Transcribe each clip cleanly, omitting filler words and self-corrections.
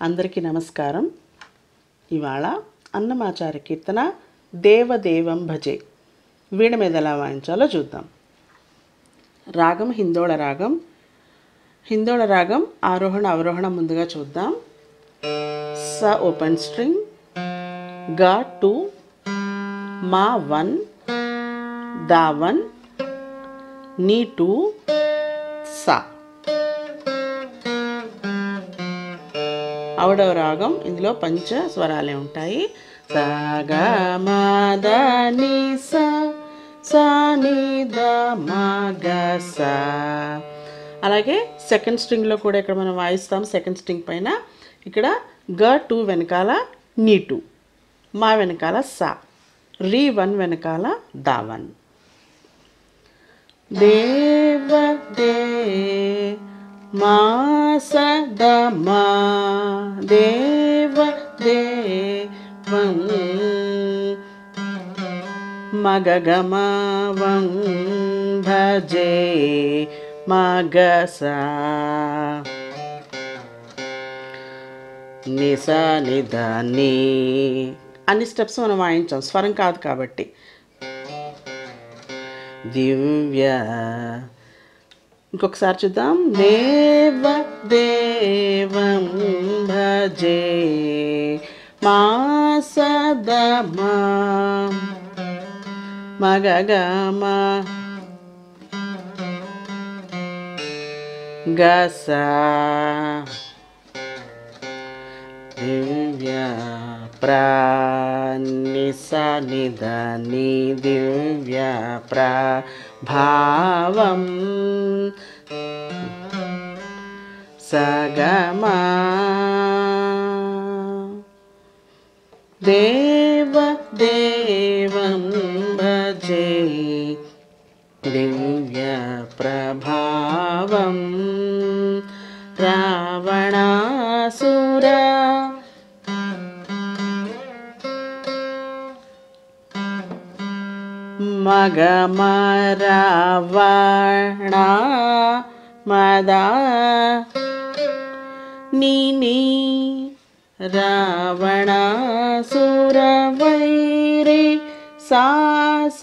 అందరికీ నమస్కారం. ఇవాళ అన్నమాచార్య కీర్తన దేవదేవం భజే వీణ మీద ఎలా వాయించాలో చూద్దాం. రాగం హిందోళ రాగం. హిందోళ రాగం ఆరోహణ అవరోహణ ముందుగా చూద్దాం. స ఓపెన్ స్ట్రింగ్, గా 2, మా 1, దా 1, నీ 2, సా. అవడవ రాగం. ఇందులో పంచ స్వరాలే ఉంటాయి. స గ మ ద ని స, స ని ద మ గ స. అలాగే సెకండ్ స్ట్రింగ్లో కూడా ఇక్కడ మనం వాయిస్తాం. సెకండ్ స్ట్రింగ్ పైన ఇక్కడ గ 2 వెనకాల నీ 2, మా వెనకాల సా, రీ 1 వెనకాల దా 1. దేవ దే మా స ద మా, దేవ దేవం మగ గ మ వం భజే మగ స. ని స ని ద ని. అన్ని స్టెప్స్ మనం వాయించాం, స్వరం కాదు కాబట్టి. దివ్య. ఇంకొకసారి చూద్దాం. దేవ దేవం భజే మా స ద మా, మగ గ మ గ స. దివ్య ప్రా ని స ని ద ని, దివ్య ప్రభావం స గ మ. దేవ దేవం భజే దివ్య ప్రభావం రావణాసుర మగ మ రావణ మద ని ని, రావణాసుర వైరి సా స.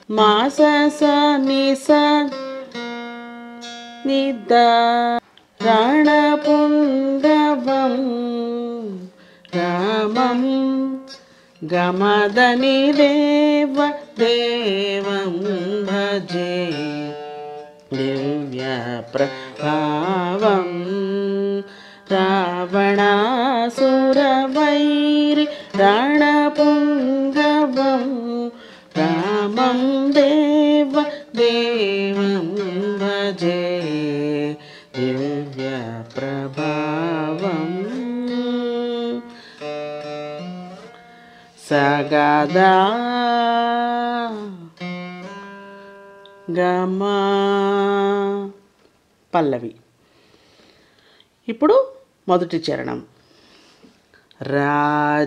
మా స స ని స ని ద రణపుంగవం రామం గమదని దేవ దేవం భజే దివ్య ప్రభావం రావణాసుర వైరి రణపుంగవం రామం దేవ దేవం భజే దివ్య ప్రభావం. సగదా గమ పల్లవి. ఇప్పుడు మొదటి చరణం. రాజవరశేఖరం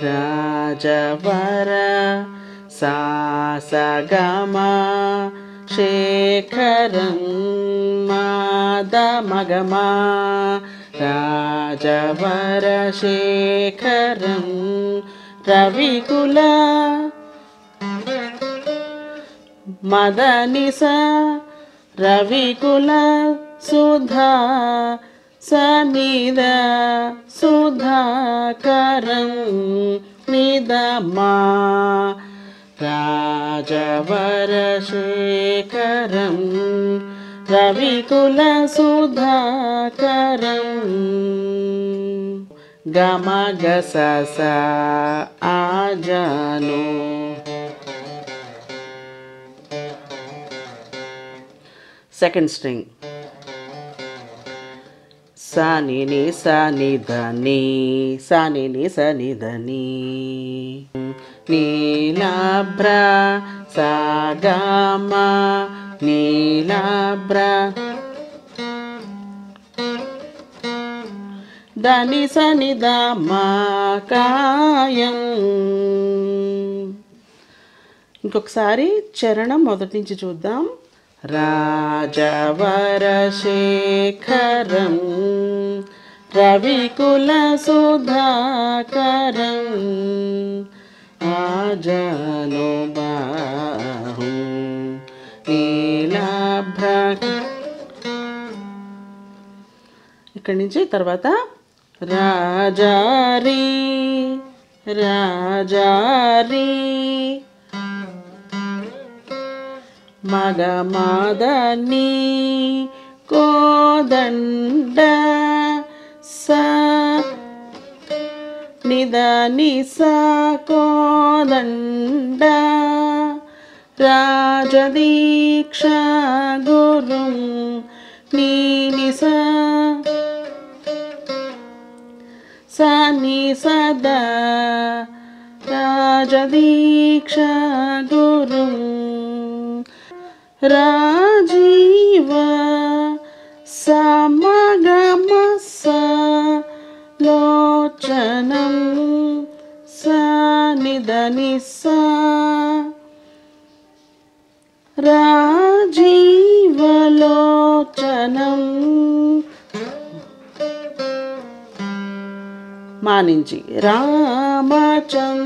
రాజవర సా స గ మ శేఖరం మాద మగ మా, రాజవర శేఖరం రవికుల మదని స, రవికుల సుధా సనిద సుధాకరం నిద మా, రాజవర శేఖరం రవికుల సుధాకరం గమ గ స స ఆజాను. Second string. సా ని ని స ని ద ని, సా ని ని స ని ద ని. నీలాభ్ర సా గ మ నీలాభ్ర దని సని ద మా కాయం. ఇంకొకసారి చరణం మొదటి నుంచి చూద్దాం. రాజవరశేఖరం రవికుల సుధాకరం ఆజనుబాహుం నీలాభ్ర. ఇక్కడి నుంచి తర్వాత రాజారి రాజారి మగమాదని కోదండ స నిదని స కోదండ రాజదీక్ష గురుం నీని స సని సదా రాజదీక్ష గురుం రాజీవ సమగమస లోచనం సనిదని స రాజీవలోచనం మానించి రామచంద్రం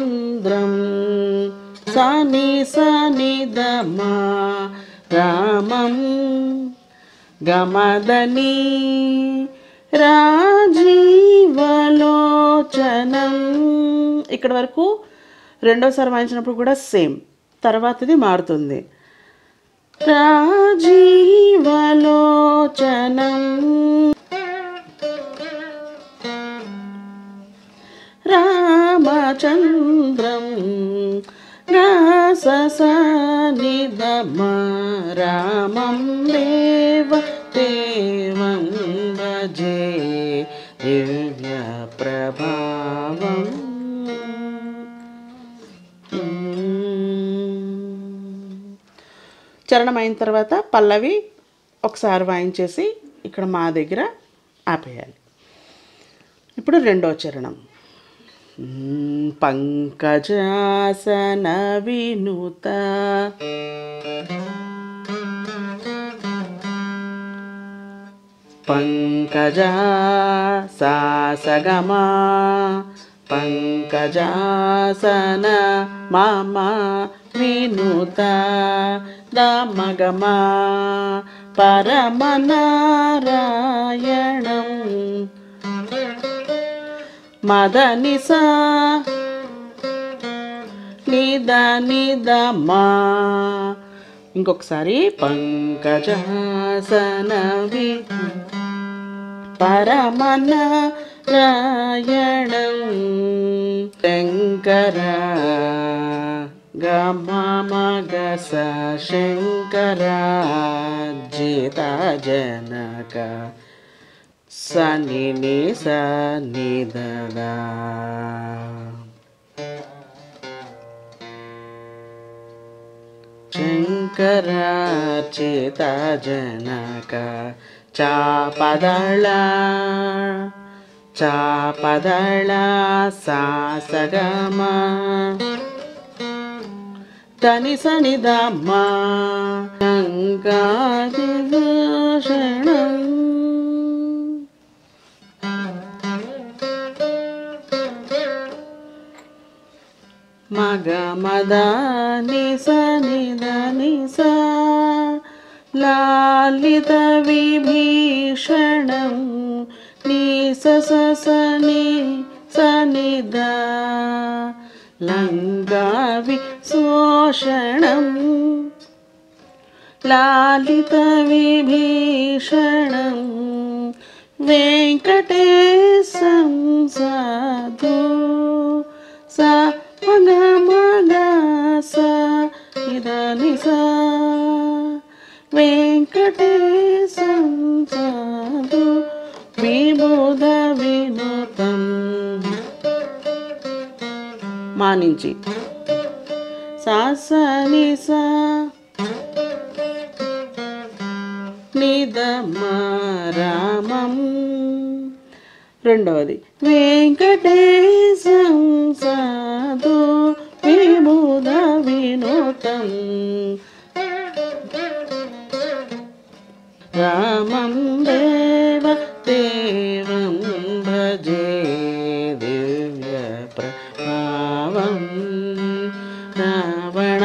సని సని దమా రామం గమదని రాజీవలోచనం. ఇక్కడ వరకు రెండోసారి వాయించినప్పుడు కూడా సేమ్, తర్వాతది మారుతుంది. రాజీవలోచనం రామచంద్రం సని దమ రామం దేవ దేవం భజే దివ్య ప్రభావం. చరణం అయిన తర్వాత పల్లవి ఒకసారి వాయించేసి ఇక్కడ మా దగ్గర ఆపేయాలి. ఇప్పుడు రెండో చరణం. పంకజాసన వినుత పంకజా సాసగమా పంకజాసన మమ వినుత దమగమా పరమనారాయణం మదనిస నిద నిదమా. ఇంకొకసారి పంకజాసన పరమనారాయణం శంకర గమగస శంకర జిత జనక సని ని సని దదా. శంకరార్చిత జనక చాపదళ చాపదళ సాసగమ తని సని దమ్మ గంగాదిభూషణం. మగ మద నిస నిద నిస లాలిత విభీషణం నిస సని సనిద లంగా విశోషణం లాలిత విభీషణం వెంకటేశం సాధు సా మగ మగ స నిద నిస వెంకటేశం సాధు విబుధ వినూతం. మానించి సాసని స నిదమ రామం రెండవది వెంకటేశం సాధు విముద వినోతం రామం దేవ దేవం భజే దివ్య ప్రభావం రావణాసుర